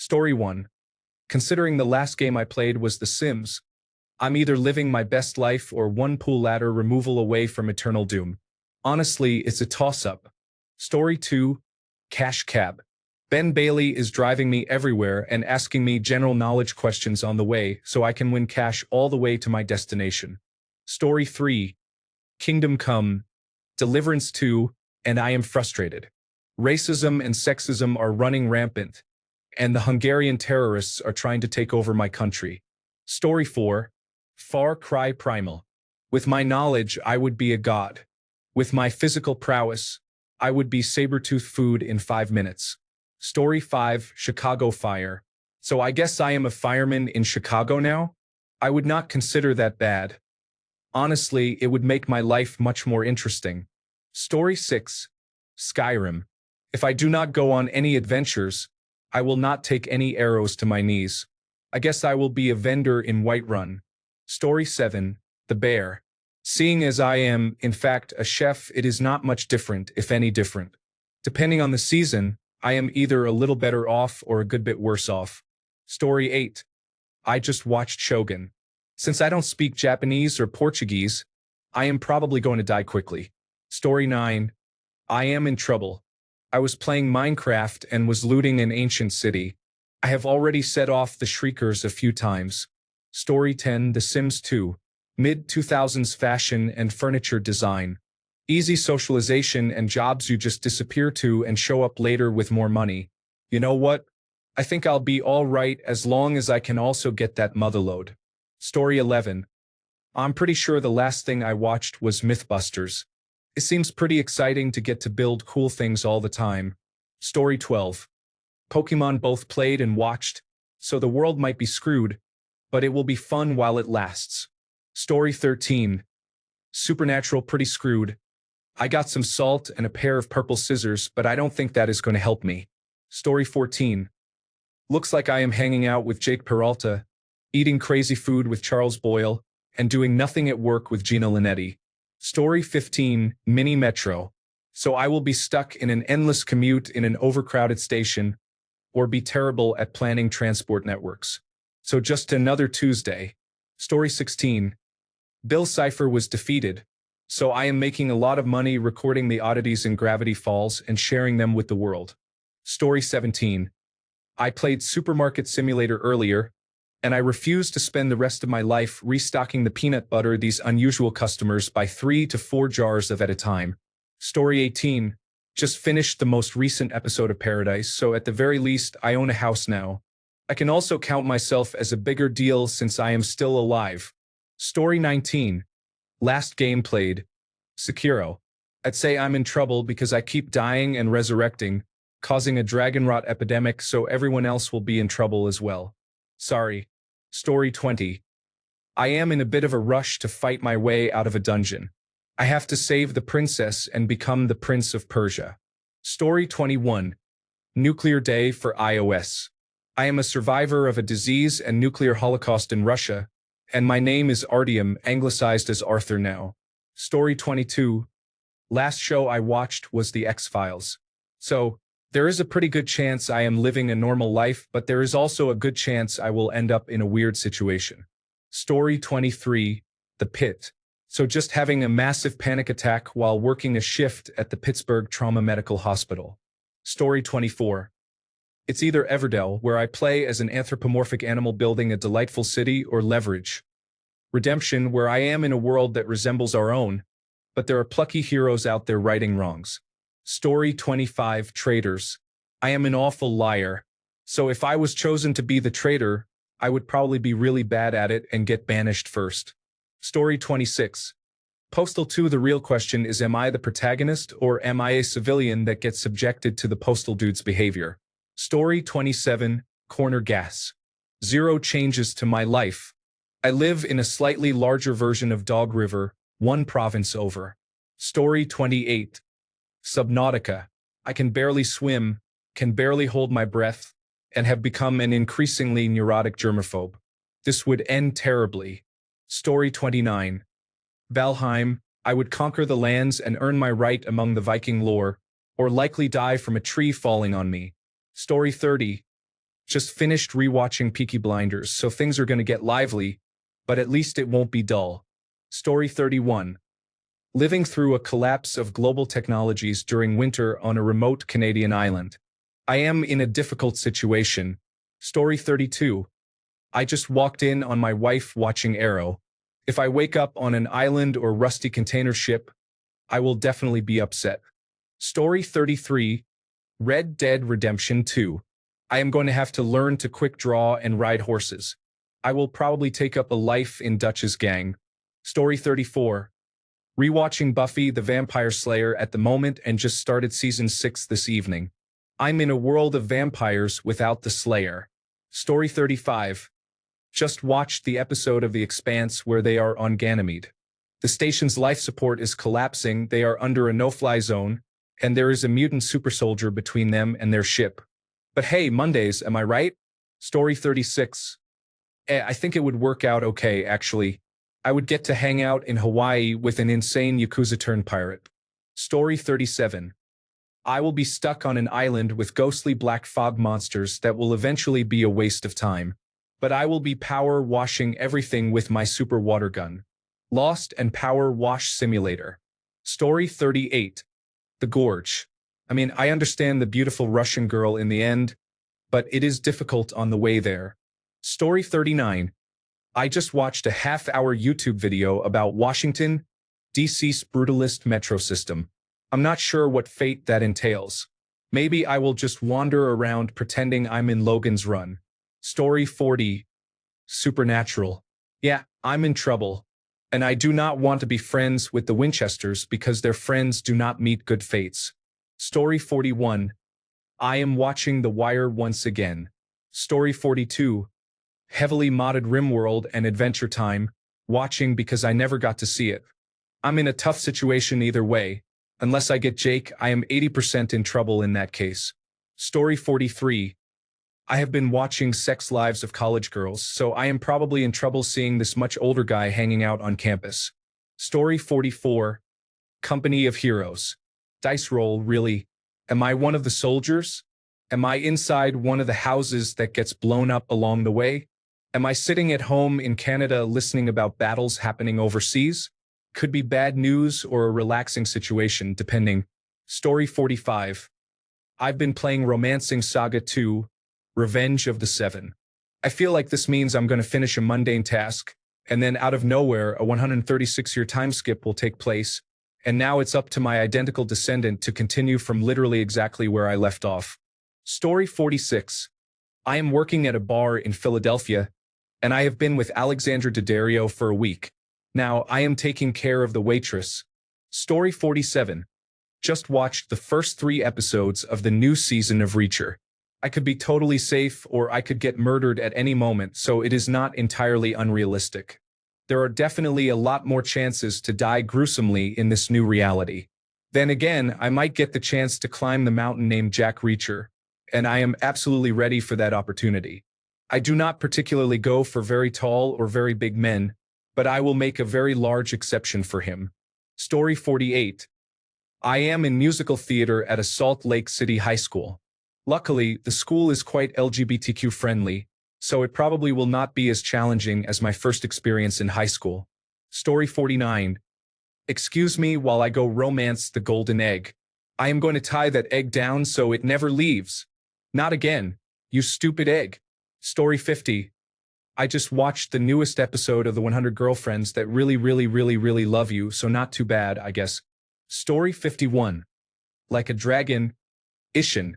Story 1. Considering the last game I played was The Sims, I'm either living my best life or one pool ladder removal away from eternal doom. Honestly, it's a toss-up. Story 2. Cash Cab. Ben Bailey is driving me everywhere and asking me general knowledge questions on the way so I can win cash all the way to my destination. Story 3. Kingdom Come. Deliverance 2, and I am frustrated. Racism and sexism are running rampant, and the Hungarian terrorists are trying to take over my country. Story 4. Far Cry Primal. With my knowledge, I would be a god. With my physical prowess, I would be saber-tooth food in 5 minutes. Story 5. Chicago Fire. So I guess I am a fireman in Chicago now? I would not consider that bad. Honestly, it would make my life much more interesting. Story 6. Skyrim. If I do not go on any adventures, I will not take any arrows to my knees. I guess I will be a vendor in Whiterun. Story 7. The Bear. Seeing as I am, in fact, a chef, it is not much different, if any different. Depending on the season, I am either a little better off or a good bit worse off. Story 8. I just watched Shogun. Since I don't speak Japanese or Portuguese, I am probably going to die quickly. Story 9. I am in trouble. I was playing Minecraft and was looting an ancient city. I have already set off the shriekers a few times. Story 10. The Sims 2. Mid-2000s fashion and furniture design. Easy socialization and jobs you just disappear to and show up later with more money. You know what? I think I'll be all right as long as I can also get that motherlode. Story 11. I'm pretty sure the last thing I watched was Mythbusters. It seems pretty exciting to get to build cool things all the time. Story 12. Pokemon both played and watched, so the world might be screwed, but it will be fun while it lasts. Story 13. Supernatural pretty screwed. I got some salt and a pair of purple scissors, but I don't think that is going to help me. Story 14. Looks like I am hanging out with Jake Peralta, eating crazy food with Charles Boyle, and doing nothing at work with Gina Linetti. Story 15. Mini Metro. So I will be stuck in an endless commute in an overcrowded station, or be terrible at planning transport networks. So just another Tuesday. Story 16. Bill Cipher was defeated, so I am making a lot of money recording the oddities in Gravity Falls and sharing them with the world. Story 17. I played Supermarket Simulator earlier, and I refuse to spend the rest of my life restocking the peanut butter these unusual customers buy 3 to 4 jars of at a time. Story 18. Just finished the most recent episode of Paradise, so at the very least I own a house now. I can also count myself as a bigger deal since I am still alive. Story 19. Last game played. Sekiro. I'd say I'm in trouble because I keep dying and resurrecting, causing a dragon rot epidemic so everyone else will be in trouble as well. Sorry. Story 20. I am in a bit of a rush to fight my way out of a dungeon. I have to save the princess and become the Prince of Persia. Story 21. Nuclear Day for iOS. I am a survivor of a disease and nuclear holocaust in Russia, and my name is Artyom, anglicized as Arthur now. Story 22. Last show I watched was The X-Files. So, there is a pretty good chance I am living a normal life, but there is also a good chance I will end up in a weird situation. Story 23. The Pit. So just having a massive panic attack while working a shift at the Pittsburgh Trauma Medical Hospital. Story 24. It's either Everdell, where I play as an anthropomorphic animal building a delightful city, or Leverage. Redemption, where I am in a world that resembles our own, but there are plucky heroes out there righting wrongs. Story 25. Traitors. I am an awful liar, so if I was chosen to be the traitor, I would probably be really bad at it and get banished first. Story 26. Postal 2. The real question is, am I the protagonist or am I a civilian that gets subjected to the postal dude's behavior? Story 27. Corner Gas. 0 changes to my life. I live in a slightly larger version of Dog River, 1 province over. Story 28. Subnautica. I can barely swim, can barely hold my breath, and have become an increasingly neurotic germaphobe. This would end terribly. Story 29. Valheim. I would conquer the lands and earn my right among the Viking lore, or likely die from a tree falling on me. Story 30. Just finished rewatching Peaky Blinders, so things are gonna get lively, but at least it won't be dull. Story 31. Living through a collapse of global technologies during winter on a remote Canadian island. I am in a difficult situation. Story 32. I just walked in on my wife watching Arrow. If I wake up on an island or rusty container ship, I will definitely be upset. Story 33. Red Dead Redemption 2. I am going to have to learn to quick draw and ride horses. I will probably take up a life in Dutch's gang. Story 34. Rewatching Buffy the Vampire Slayer at the moment and just started season 6 this evening. I'm in a world of vampires without the Slayer. Story 35. Just watched the episode of The Expanse where they are on Ganymede. The station's life support is collapsing, they are under a no-fly zone, and there is a mutant super soldier between them and their ship. But hey, Mondays, am I right? Story 36. I think it would work out okay, actually. I would get to hang out in Hawaii with an insane Yakuza-turned pirate. Story 37. I will be stuck on an island with ghostly black fog monsters that will eventually be a waste of time. But I will be power washing everything with my super water gun. Lost and Power Wash Simulator. Story 38. The Gorge. I understand the beautiful Russian girl in the end, but it is difficult on the way there. Story 39. I just watched a half-hour YouTube video about Washington, D.C.'s brutalist metro system. I'm not sure what fate that entails. Maybe I will just wander around pretending I'm in Logan's Run. Story 40. Supernatural. Yeah, I'm in trouble. And I do not want to be friends with the Winchesters because their friends do not meet good fates. Story 41. I am watching The Wire once again. Story 42. Heavily modded RimWorld and Adventure Time, watching because I never got to see it. I'm in a tough situation either way. Unless I get Jake, I am 80% in trouble in that case. Story 43. I have been watching Sex Lives of College Girls, so I am probably in trouble seeing this much older guy hanging out on campus. Story 44. Company of Heroes. Dice roll, really? Am I one of the soldiers? Am I inside one of the houses that gets blown up along the way? Am I sitting at home in Canada listening about battles happening overseas? Could be bad news or a relaxing situation, depending. Story 45. I've been playing Romancing Saga 2, Revenge of the Seven. I feel like this means I'm going to finish a mundane task, and then out of nowhere, a 136-year time skip will take place, and now it's up to my identical descendant to continue from literally exactly where I left off. Story 46. I am working at a bar in Philadelphia, and I have been with Alexandra Daddario for a week. Now, I am taking care of the waitress. Story 47. Just watched the first 3 episodes of the new season of Reacher. I could be totally safe or I could get murdered at any moment, so it is not entirely unrealistic. There are definitely a lot more chances to die gruesomely in this new reality. Then again, I might get the chance to climb the mountain named Jack Reacher, and I am absolutely ready for that opportunity. I do not particularly go for very tall or very big men, but I will make a very large exception for him. Story 48. I am in musical theater at a Salt Lake City high school. Luckily, the school is quite LGBTQ friendly, so it probably will not be as challenging as my first experience in high school. Story 49. Excuse me while I go romance the golden egg. I am going to tie that egg down so it never leaves. Not again, you stupid egg. Story 50. I just watched the newest episode of the 100 Girlfriends that really love you, so not too bad, I guess. Story 51. Like a dragon. Ishin.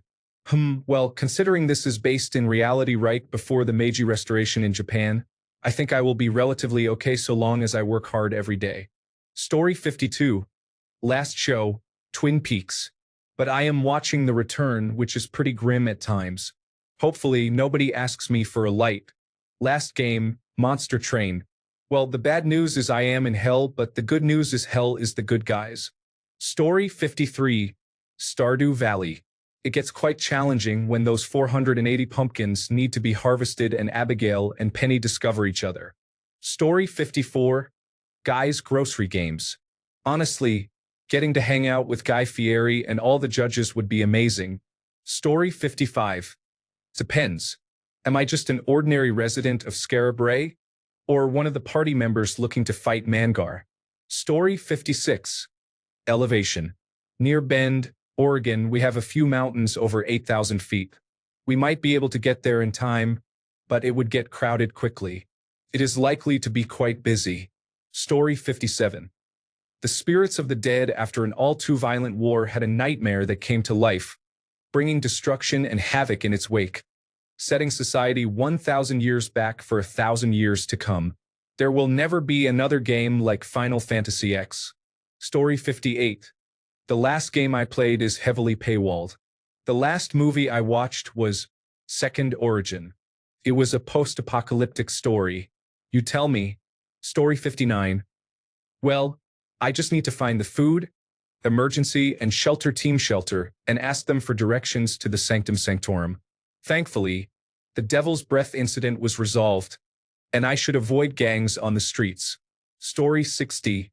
Well, considering this is based in reality right before the Meiji Restoration in Japan, I think I will be relatively okay so long as I work hard every day. Story 52. Last show, Twin Peaks. But I am watching The Return, which is pretty grim at times. Hopefully, nobody asks me for a light. Last game, Monster Train. Well, the bad news is I am in hell, but the good news is hell is the good guys. Story 53. Stardew Valley. It gets quite challenging when those 480 pumpkins need to be harvested and Abigail and Penny discover each other. Story 54. Guy's Grocery Games. Honestly, getting to hang out with Guy Fieri and all the judges would be amazing. Story 55. Depends. Am I just an ordinary resident of Scarab Ray? Or one of the party members looking to fight Mangar? Story 56. Elevation. Near Bend, Oregon, we have a few mountains over 8,000 feet. We might be able to get there in time, but it would get crowded quickly. It is likely to be quite busy. Story 57. The spirits of the dead after an all-too-violent war had a nightmare that came to life, bringing destruction and havoc in its wake, setting society 1,000 years back for 1,000 years to come. There will never be another game like Final Fantasy X. Story 58. The last game I played is heavily paywalled. The last movie I watched was Second Origin. It was a post-apocalyptic story. You tell me. Story 59. Well, I just need to find the food, emergency, and shelter team shelter and ask them for directions to the Sanctum Sanctorum. Thankfully, the Devil's Breath incident was resolved, and I should avoid gangs on the streets. Story 60.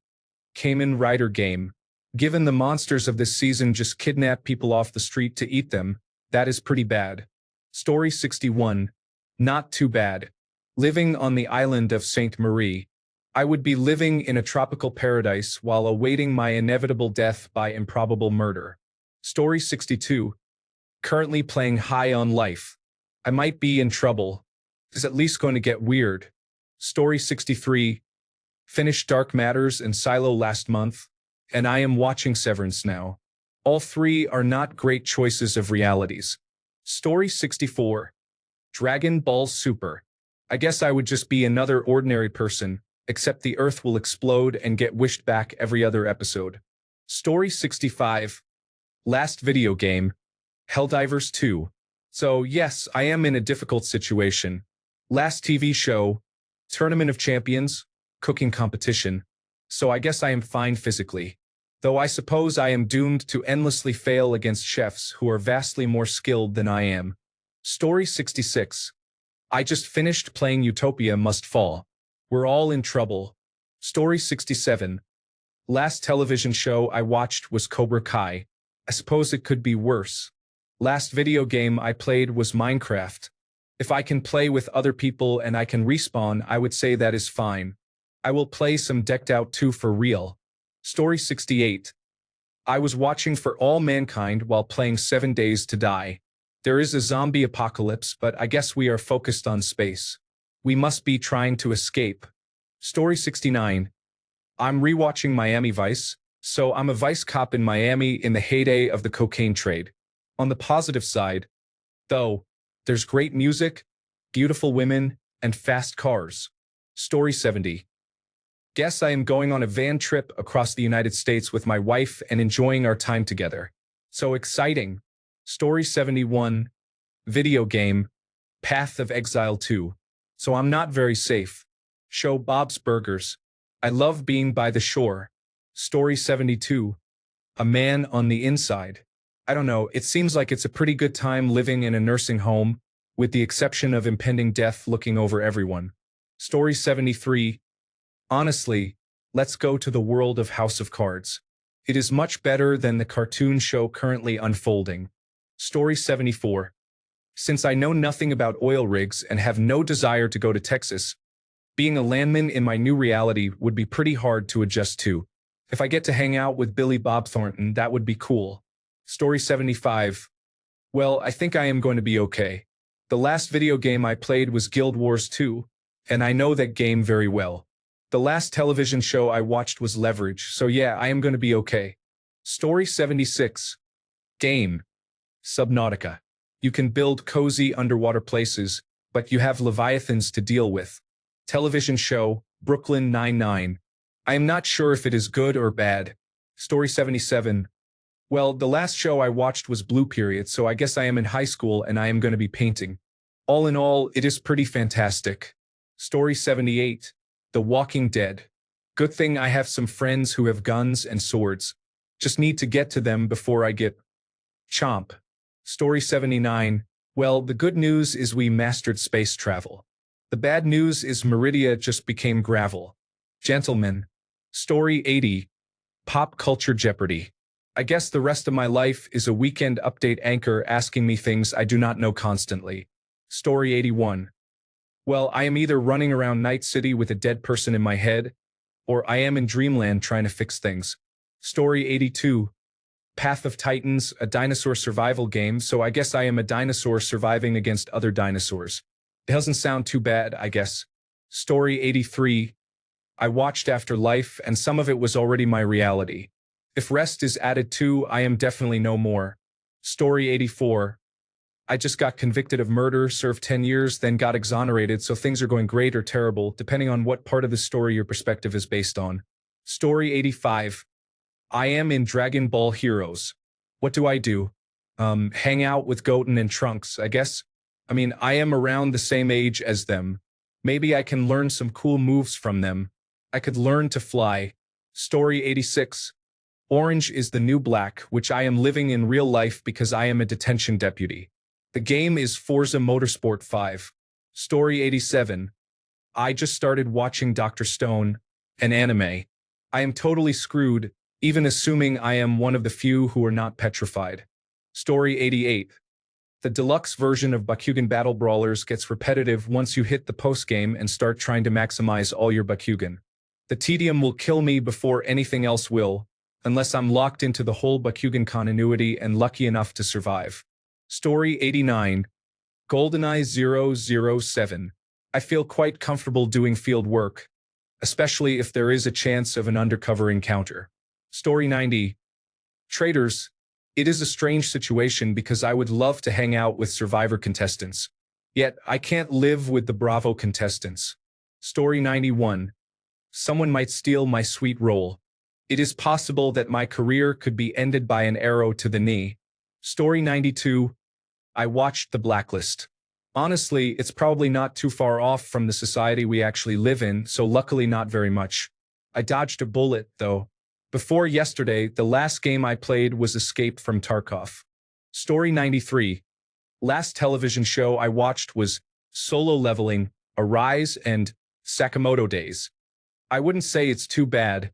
Kamen Rider game. Given the monsters of this season just kidnap people off the street to eat them, that is pretty bad. Story 61. Not too bad. Living on the island of Sainte Marie. I would be living in a tropical paradise while awaiting my inevitable death by improbable murder. Story 62. Currently playing High on Life. I might be in trouble. It's at least going to get weird. Story 63. Finished Dark Matters and Silo last month, and I am watching Severance now. All three are not great choices of realities. Story 64. Dragon Ball Super. I guess I would just be another ordinary person, except the Earth will explode and get wished back every other episode. Story 65. Last video game. Helldivers 2. So yes, I am in a difficult situation. Last TV show. Tournament of Champions. Cooking competition. So I guess I am fine physically. Though I suppose I am doomed to endlessly fail against chefs who are vastly more skilled than I am. Story 66. I just finished playing Utopia Must Fall. We're all in trouble. Story 67. Last television show I watched was Cobra Kai. I suppose it could be worse. Last video game I played was Minecraft. If I can play with other people and I can respawn, I would say that is fine. I will play some Decked Out 2 for real. Story 68. I was watching For All Mankind while playing 7 Days to Die. There is a zombie apocalypse, but I guess we are focused on space. We must be trying to escape. Story 69. I'm rewatching Miami Vice, so I'm a vice cop in Miami in the heyday of the cocaine trade. On the positive side, though, there's great music, beautiful women, and fast cars. Story 70. Guess I am going on a van trip across the United States with my wife and enjoying our time together. So exciting. Story 71. Video game. Path of Exile 2. So I'm not very safe. Show Bob's Burgers. I love being by the shore. Story 72. A Man on the Inside. I don't know, it seems like it's a pretty good time living in a nursing home, with the exception of impending death looking over everyone. Story 73. Honestly, let's go to the world of House of Cards. It is much better than the cartoon show currently unfolding. Story 74. Since I know nothing about oil rigs and have no desire to go to Texas, being a landman in my new reality would be pretty hard to adjust to. If I get to hang out with Billy Bob Thornton, that would be cool. Story 75. Well, I think I am going to be okay. The last video game I played was Guild Wars 2, and I know that game very well. The last television show I watched was Leverage, so yeah, I am going to be okay. Story 76. Game. Subnautica. You can build cozy underwater places, but you have leviathans to deal with. Television show, Brooklyn Nine-Nine. I am not sure if it is good or bad. Story 77. Well, the last show I watched was Blue Period, so I guess I am in high school and I am going to be painting. All in all, it is pretty fantastic. Story 78. The Walking Dead. Good thing I have some friends who have guns and swords. Just need to get to them before I get chomp. Story 79. Well, the good news is we mastered space travel. The bad news is Meridia just became gravel. Gentlemen. Story 80. Pop Culture Jeopardy. I guess the rest of my life is a weekend update anchor asking me things I do not know constantly. Story 81. Well, I am either running around Night City with a dead person in my head, or I am in Dreamland trying to fix things. Story 82. Path of Titans, a dinosaur survival game, so I guess I am a dinosaur surviving against other dinosaurs. It doesn't sound too bad, I guess. Story 83. I watched Afterlife, and some of it was already my reality. If rest is added to, I am definitely no more. Story 84. I just got convicted of murder, served 10 years, then got exonerated, so things are going great or terrible, depending on what part of the story your perspective is based on. Story 85. I am in Dragon Ball Heroes. What do I do? Hang out with Goten and Trunks, I guess? I mean, I am around the same age as them. Maybe I can learn some cool moves from them. I could learn to fly. Story 86. Orange is the new black, which I am living in real life because I am a detention deputy. The game is Forza Motorsport 5. Story 87. I just started watching Dr. Stone, an anime. I am totally screwed, even assuming I am one of the few who are not petrified. Story 88. The deluxe version of Bakugan Battle Brawlers gets repetitive once you hit the postgame and start trying to maximize all your Bakugan. The tedium will kill me before anything else will, unless I'm locked into the whole Bakugan continuity and lucky enough to survive. Story 89. GoldenEye 007. I feel quite comfortable doing field work, especially if there is a chance of an undercover encounter. Story 90. Traders. It is a strange situation because I would love to hang out with Survivor contestants. Yet, I can't live with the Bravo contestants. Story 91. Someone might steal my sweet role. It is possible that my career could be ended by an arrow to the knee. Story 92. I watched The Blacklist. Honestly, it's probably not too far off from the society we actually live in, so luckily not very much. I dodged a bullet, though. Before yesterday, the last game I played was Escape from Tarkov. Story 93. Last television show I watched was Solo Leveling, Arise, and Sakamoto Days. I wouldn't say it's too bad,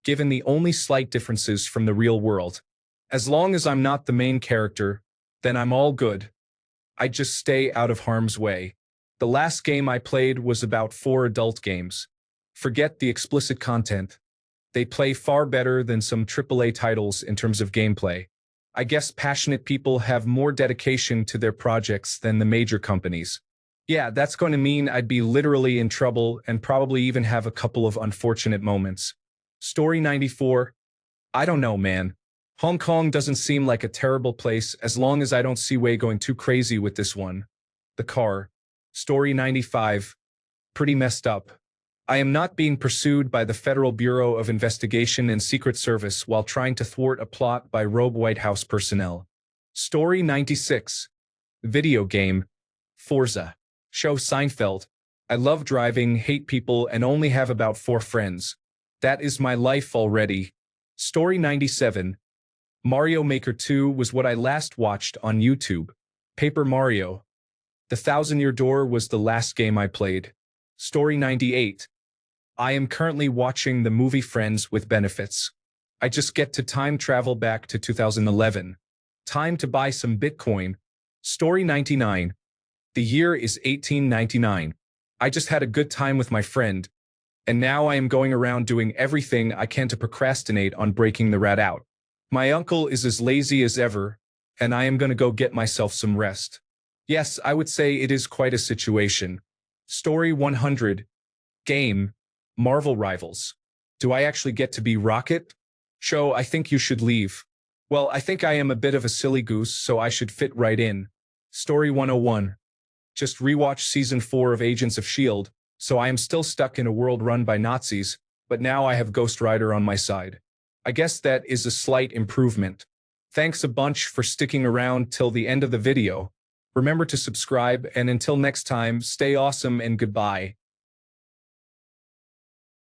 given the only slight differences from the real world. As long as I'm not the main character, then I'm all good. I just stay out of harm's way. The last game I played was about 4 adult games. Forget the explicit content. They play far better than some AAA titles in terms of gameplay. I guess passionate people have more dedication to their projects than the major companies. Yeah, that's going to mean I'd be literally in trouble and probably even have a couple of unfortunate moments. Story 94. I don't know, man. Hong Kong doesn't seem like a terrible place as long as I don't see Wei going too crazy with this one. The car. Story 95. Pretty messed up. I am not being pursued by the Federal Bureau of Investigation and Secret Service while trying to thwart a plot by rogue White House personnel. Story 96. Video game. Forza. Show Seinfeld. I love driving, hate people, and only have about 4 friends. That is my life already. Story 97. Mario Maker 2 was what I last watched on YouTube. Paper Mario. The Thousand-Year Door was the last game I played. Story 98. I am currently watching the movie Friends with benefits. I just get to time travel back to 2011. Time to buy some Bitcoin. Story 99. The year is 1899. I just had a good time with my friend, and now I am going around doing everything I can to procrastinate on breaking the rat out. My uncle is as lazy as ever, and I am going to go get myself some rest. Yes, I would say it is quite a situation. Story 100. Game. Marvel Rivals. Do I actually get to be Rocket? Show, I think you should leave. Well, I think I am a bit of a silly goose, so I should fit right in. Story 101. Just rewatched Season 4 of Agents of S.H.I.E.L.D., so I am still stuck in a world run by Nazis, but now I have Ghost Rider on my side. I guess that is a slight improvement. Thanks a bunch for sticking around till the end of the video. Remember to subscribe, and until next time, stay awesome and goodbye.